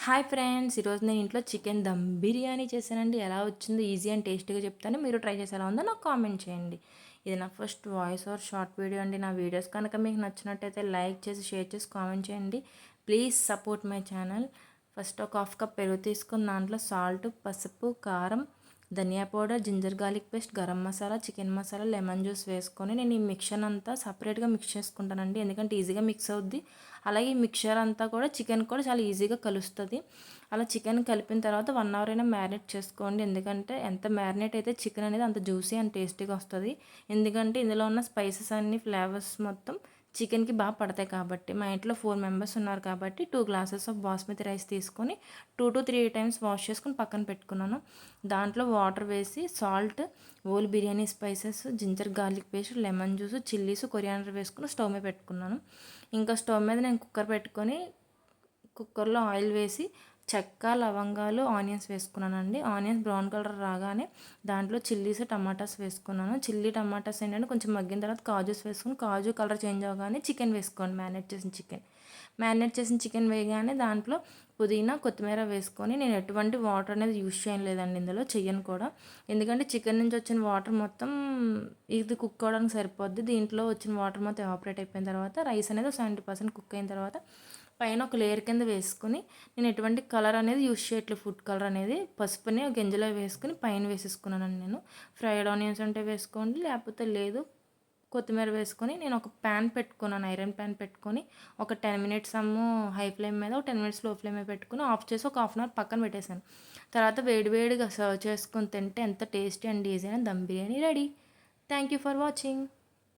Hi friends, ఈరోజు నేను ఇంట్లో చికెన్ దమ్ బిర్యానీ చేశానండి. ఎలా వచ్చిందో ఈజీ అండ్ టేస్టీగా చెప్తాను. మీరు ట్రై చేసి ఎలా ఉందో నాకు కామెంట్ చేయండి. ఇది నా first voice over short video అండి. నా వీడియోస్ కనుక మీకు నచ్చినట్టయితే లైక్ చేసి షేర్ చేసి కామెంట్ చేయండి. Please support my channel. First ఒక హాఫ్ కప్ పెరుగు తీసుకుని దాంట్లో సాల్ట్, పసుపు, కారం, dhania powder, ginger garlic paste, garam masala, chicken masala, lemon juice వేసుకొని నేను ఈ మిక్చర్ అంతా సపరేట్గా మిక్స్ చేసుకుంటానండి. ఎందుకంటే ఈజీగా మిక్స్ అవుద్ది. అలాగే ఈ మిక్చర్ అంతా కూడా చికెన్ కూడా చాలా ఈజీగా కలుస్తుంది. అలా చికెన్ కలిపిన తర్వాత 1 అవర్ అయినా మ్యారినేట్ చేసుకోండి. ఎందుకంటే ఎంత మ్యారినేట్ అయితే చికెన్ అనేది అంత జ్యూసీ అండ్ టేస్టీగా వస్తుంది. ఎందుకంటే ఇందులో ఉన్న స్పైసెస్ అన్ని ఫ్లేవర్స్ మొత్తం చికెన్కి బాగా పడతాయి కాబట్టి. మా ఇంట్లో 4 మెంబర్స్ ఉన్నారు కాబట్టి 2 గ్లాసెస్ ఆఫ్ బాస్మతి రైస్ తీసుకొని 2 to 3 టైమ్స్ వాష్ చేసుకొని పక్కన పెట్టుకున్నాను. దాంట్లో వాటర్ వేసి salt, oil biryani spices, ginger garlic paste, lemon juice, chillies, coriander వేసుకుని స్టవ్ మీద పెట్టుకున్నాను. ఇంకా స్టవ్ మీద నేను కుక్కర్ పెట్టుకొని కుక్కర్లో ఆయిల్ వేసి చెక్క, లవంగాలు, ఆనియన్స్ వేసుకున్నానండి. ఆనియన్స్ బ్రౌన్ కలర్ రాగానే దాంట్లో చిల్లీస్, టమాటాస్ వేసుకున్నాను. చిల్లీ, టమాటాస్ ఏంటంటే కొంచెం మగ్గిన తర్వాత కాజూస్ వేసుకుని కాజు కలర్ చేంజ్ అవగానే చికెన్ వేసుకోండి. మ్యారినేట్ చేసిన చికెన్ వేయగానే దాంట్లో పుదీనా, కొత్తిమీర వేసుకొని నేను ఎటువంటి వాటర్ అనేది యూజ్ చేయలేదండి. ఇందులో చెయ్యను కూడా. ఎందుకంటే చికెన్ నుంచి వచ్చిన వాటర్ మొత్తం ఇది కుక్ అవ్వడానికి సరిపోద్ది. దీంట్లో వచ్చిన వాటర్ మొత్తం ఎవాపరేట్ అయిపోయిన తర్వాత రైస్ అనేది 70% కుక్ అయిన తర్వాత పైన ఒక లేయర్ కింద వేసుకుని నేను ఎటువంటి కలర్ అనేది యూజ్ చేయట్లేదు. ఫుడ్ కలర్ అనేది పసుపుని ఒక గింజలో వేసుకుని పైన వేసేసుకున్నానండి. నేను ఫ్రైడ్ ఆనియన్స్ ఉంటే వేసుకోండి, లేకపోతే లేదు. కొత్తిమీర వేసుకొని నేను ఒక ప్యాన్ పెట్టుకున్నాను. ఐరన్ ప్యాన్ పెట్టుకొని ఒక 10 మినిట్స్ హై ఫ్లేమ్ మీద, ఒక 10 మినిట్స్ లో ఫ్లేమ్ మీద పెట్టుకుని ఆఫ్ చేసి ఒక హాఫ్ అన్ అవర్ పక్కన పెట్టేశాను. తర్వాత వేడివేడిగా సర్వ్ చేసుకొని తింటే ఎంత టేస్టీ అండ్ ఈజీ అయిన dum biryani ready. Thank you for watching.